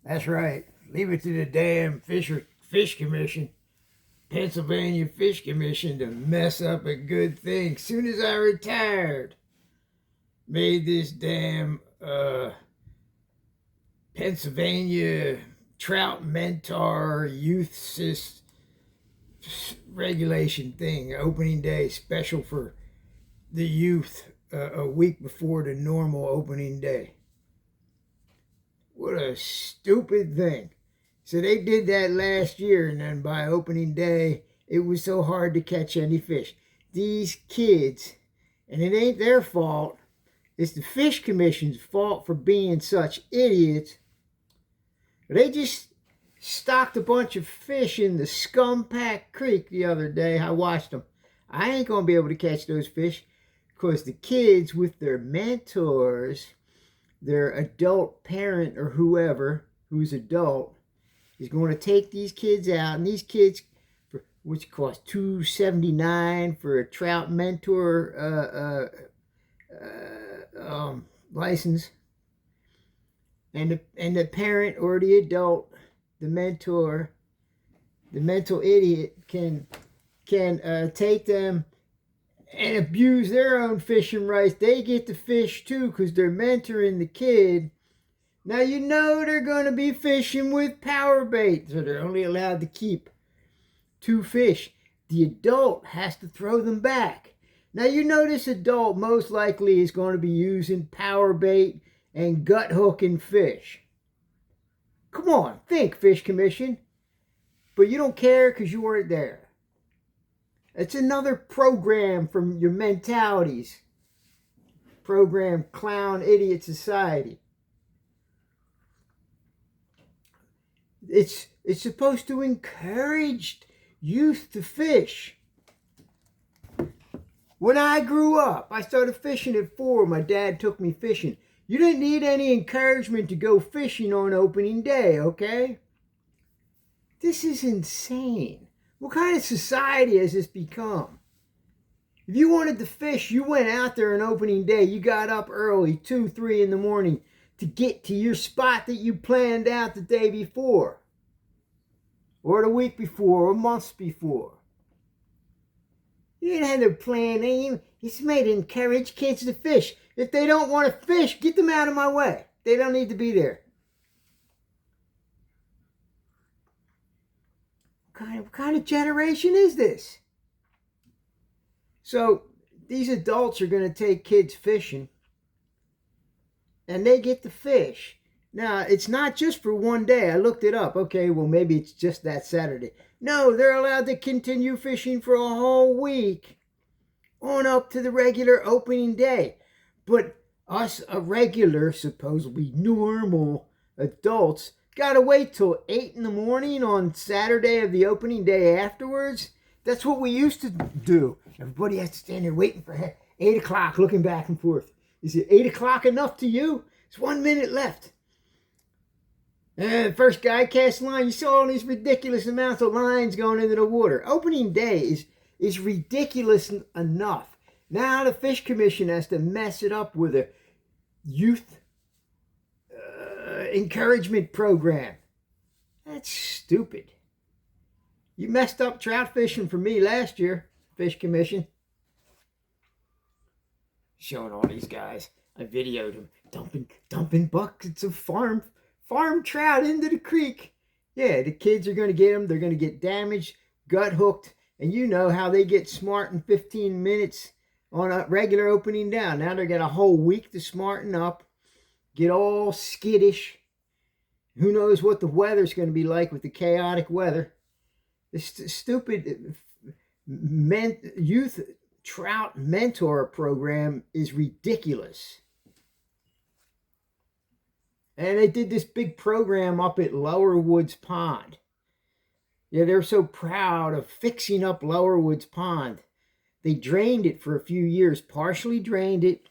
That's right. Leave it to the damn Fish Commission, Pennsylvania Fish Commission, to mess up a good thing. Soon as I retired, made this damn Pennsylvania trout mentor youth regulation thing, opening day special for the youth, a week before the normal opening day. What a stupid thing. So they did that last year, and then by opening day, it was so hard to catch any fish. These kids, and it ain't their fault, it's the Fish Commission's fault for being such idiots. They just stocked a bunch of fish in the Scumpack Creek the other day. I watched them. I ain't going to be able to catch those fish because the kids with their mentors, their adult parent or whoever who's adult, is going to take these kids out, and these kids, which cost $279 for a trout mentor license, and the parent or the adult, the mentor, the mental idiot can take them and abuse their own fishing rights. They get to fish too because they're mentoring the kid. Now you know they're going to be fishing with power bait, so they're only allowed to keep 2 fish. The adult has to throw them back. Now you know this adult most likely is going to be using power bait and gut hooking fish. Come on, think, Fish Commission. But you don't care because you weren't there. It's another program from your mentalities. Program Clown Idiot Society. It's supposed to encourage youth to fish. When I grew up, I started fishing at 4. My dad took me fishing. You didn't need any encouragement to go fishing on opening day, okay? This is insane. What kind of society has this become? If you wanted to fish, you went out there on opening day. You got up early, 2, 3 in the morning, to get to your spot that you planned out the day before, or the week before, or months before. You didn't have to plan anything. It's made to encourage kids to fish. If they don't want to fish, get them out of my way. They don't need to be there. What kind of generation is this? So these adults are going to take kids fishing, and they get to fish. Now, it's not just for one day. I looked it up. Okay, well, maybe it's just that Saturday. No, they're allowed to continue fishing for a whole week on up to the regular opening day. But us regular, supposedly normal adults, got to wait till 8 in the morning on Saturday of the opening day afterwards. That's what we used to do. Everybody has to stand there waiting for 8 o'clock, looking back and forth. Is it 8 o'clock enough to you? It's 1 minute left. And the first guy cast line, you saw all these ridiculous amounts of lines going into the water. Opening day is ridiculous enough. Now the Fish Commission has to mess it up with a youth encouragement program. That's stupid. You messed up trout fishing for me last year, Fish Commission. Showing all these guys. I videoed them dumping buckets of farm trout into the creek. Yeah, the kids are going to get them. They're going to get damaged, gut hooked, and you know how they get smart in 15 minutes on a regular opening down. Now they're got a whole week to smarten up, get all skittish. Who knows what the weather's going to be like with the chaotic weather. This stupid youth trout mentor program is ridiculous. And they did this big program up at Lower Woods Pond. Yeah, they're so proud of fixing up Lower Woods Pond. They drained it for a few years, partially drained it.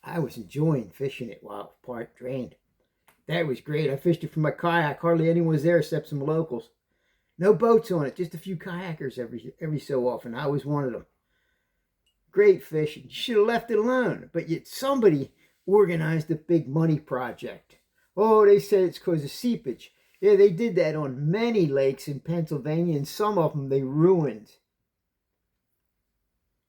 I was enjoying fishing it while it was part drained. That was great. I fished it from my kayak. Hardly anyone was there except some locals. No boats on it, just a few kayakers every so often. I was one of them. Great fishing. You should have left it alone. But yet somebody organized a big money project. Oh, they say it's because of seepage. Yeah, they did that on many lakes in Pennsylvania, and some of them they ruined.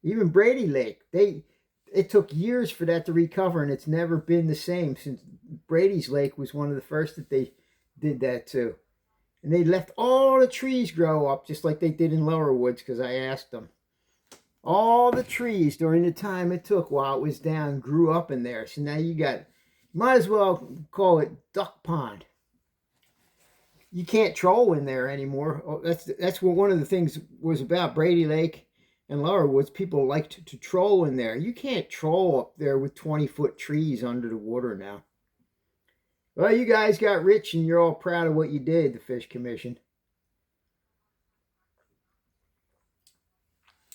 Even Brady Lake, it took years for that to recover, and it's never been the same since Brady's Lake was one of the first that they did that to. And they left all the trees grow up just like they did in Lower Woods because I asked them. All the trees during the time it took while it was down grew up in there. So now might as well call it Duck Pond. You can't troll in there anymore. Oh, that's what one of the things was about Brady Lake and Lower Woods. People liked to troll in there. You can't troll up there with 20-foot trees under the water now. Well, you guys got rich and you're all proud of what you did, the Fish Commission.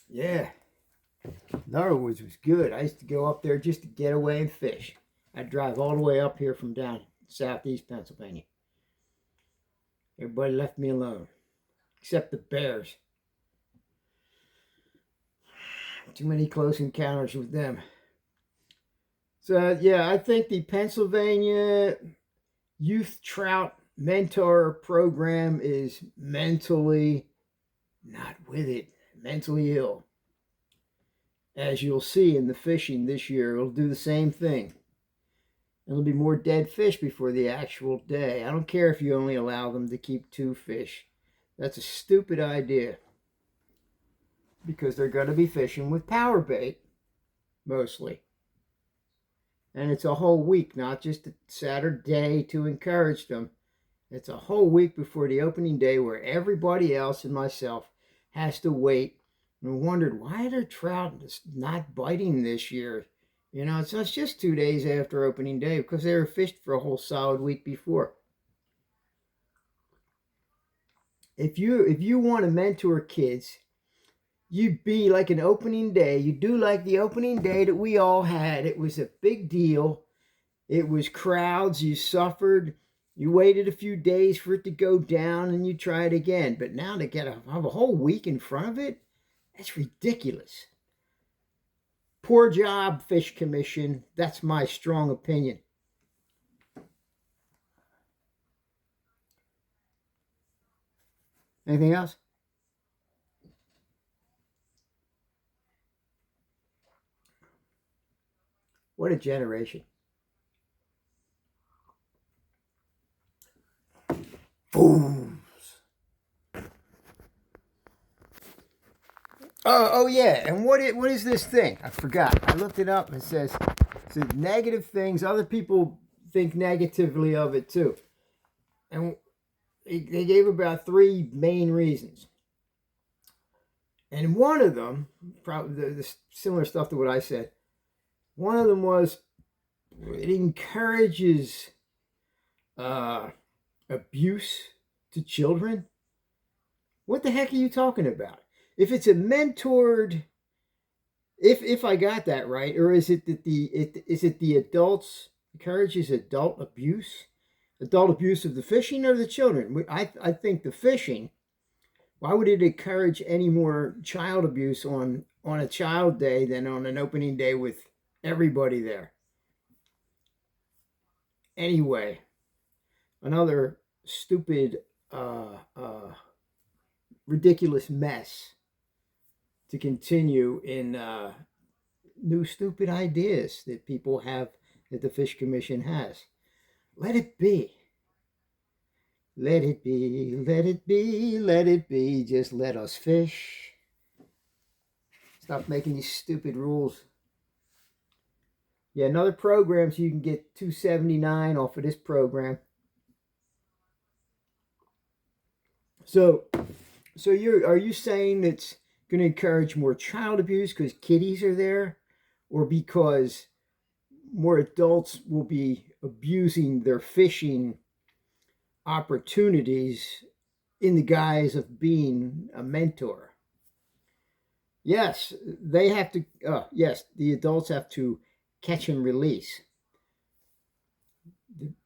Yeah. Lower Woods was good. I used to go up there just to get away and fish. I'd drive all the way up here from down southeast Pennsylvania. Everybody left me alone, except the bears. Too many close encounters with them. So, yeah, I think the Pennsylvania Youth Trout Mentor Program is mentally not with it, mentally ill. As you'll see in the fishing this year, it'll do the same thing. There'll be more dead fish before the actual day. I don't care if you only allow them to keep 2 fish. That's a stupid idea. Because they're going to be fishing with power bait, mostly. And it's a whole week, not just a Saturday to encourage them. It's a whole week before the opening day where everybody else and myself has to wait and wondered why are trout not biting this year. You know, it's just 2 days after opening day because they were fished for a whole solid week before. If you want to mentor kids, you'd be like an opening day. You do like the opening day that we all had. It was a big deal. It was crowds. You suffered. You waited a few days for it to go down and you tried again. But now to have a whole week in front of it, that's ridiculous. Poor job, Fish Commission. That's my strong opinion. Anything else? What a generation. Fools. Oh yeah. And what is this thing? I forgot. I looked it up and it says negative things. Other people think negatively of it too. And they gave about 3 main reasons. And one of them, probably the similar stuff to what I said, one of them was it encourages abuse to children. What the heck are you talking about? If it's a mentored, if I got that right, or is it that the adults encourages adult abuse of the fishing or the children? I think the fishing. Why would it encourage any more child abuse on a child day than on an opening day with everybody there? Anyway, another stupid, ridiculous mess to continue in new stupid ideas that people have, that the Fish Commission has. Let it be. Let it be, let it be, let it be. Just let us fish. Stop making these stupid rules. Yeah, another program, so you can get $2.79 off of this program. So are you saying it's going to encourage more child abuse because kiddies are there, or because more adults will be abusing their fishing opportunities in the guise of being a mentor? Yes, they have to. Yes, the adults have to catch and release.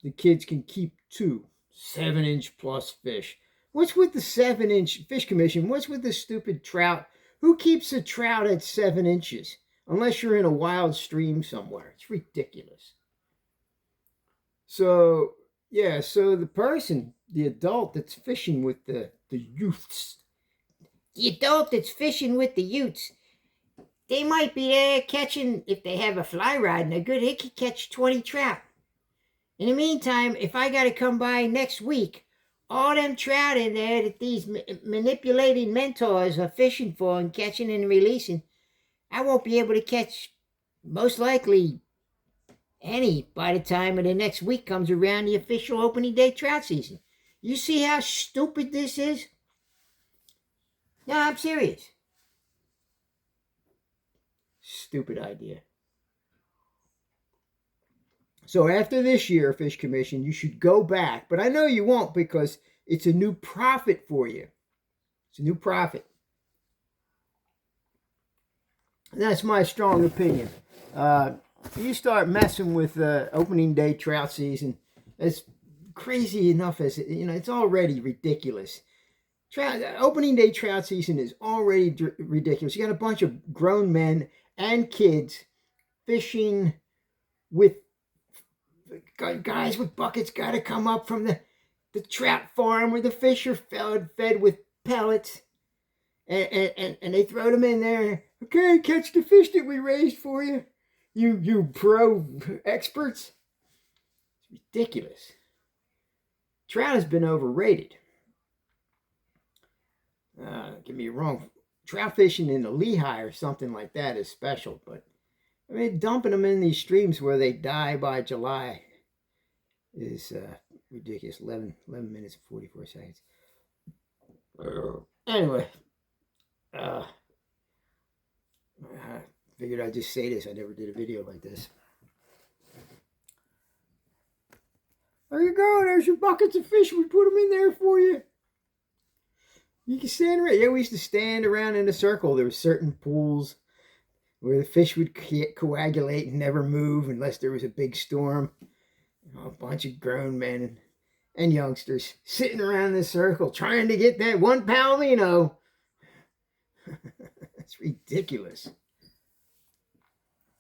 The kids can keep 2 7-inch plus fish. What's with the 7-inch Fish Commission? What's with the stupid trout? Who keeps a trout at 7 inches? Unless you're in a wild stream somewhere. It's ridiculous. So Yeah, so the adult that's fishing with the youths, the adult that's fishing with the youths, they might be there catching, if they have a fly rod and they're good, they could catch 20 trout. In the meantime, if I got to come by next week, all them trout in there that these manipulating mentors are fishing for and catching and releasing, I won't be able to catch most likely any by the time of the next week comes around, the official opening day trout season. You see how stupid this is? No, I'm serious. Stupid idea. So after this year, Fish Commission, you should go back. But I know you won't because it's a new profit for you. It's a new profit. That's my strong opinion. You start messing with opening day trout season, it's crazy enough as it's already ridiculous. Opening day trout season is already ridiculous. You got a bunch of grown men and kids fishing with guys with buckets. Got to come up from the trout farm where the fish are fed with pellets, and they throw them in there. Okay, catch the fish that we raised for you. You pro experts. It's ridiculous. Trout has been overrated. Get me wrong. Trout fishing in the Lehigh or something like that is special, but I mean, dumping them in these streams where they die by July is ridiculous. 11 minutes and 44 seconds. Anyway, I figured I'd just say this. I never did a video like this. There you go. There's your buckets of fish. We put them in there for you. You can stand right. Yeah, we used to stand around in a circle. There were certain pools where the fish would coagulate and never move unless there was a big storm. A bunch of grown men and youngsters sitting around in a circle trying to get that one palomino. It's ridiculous.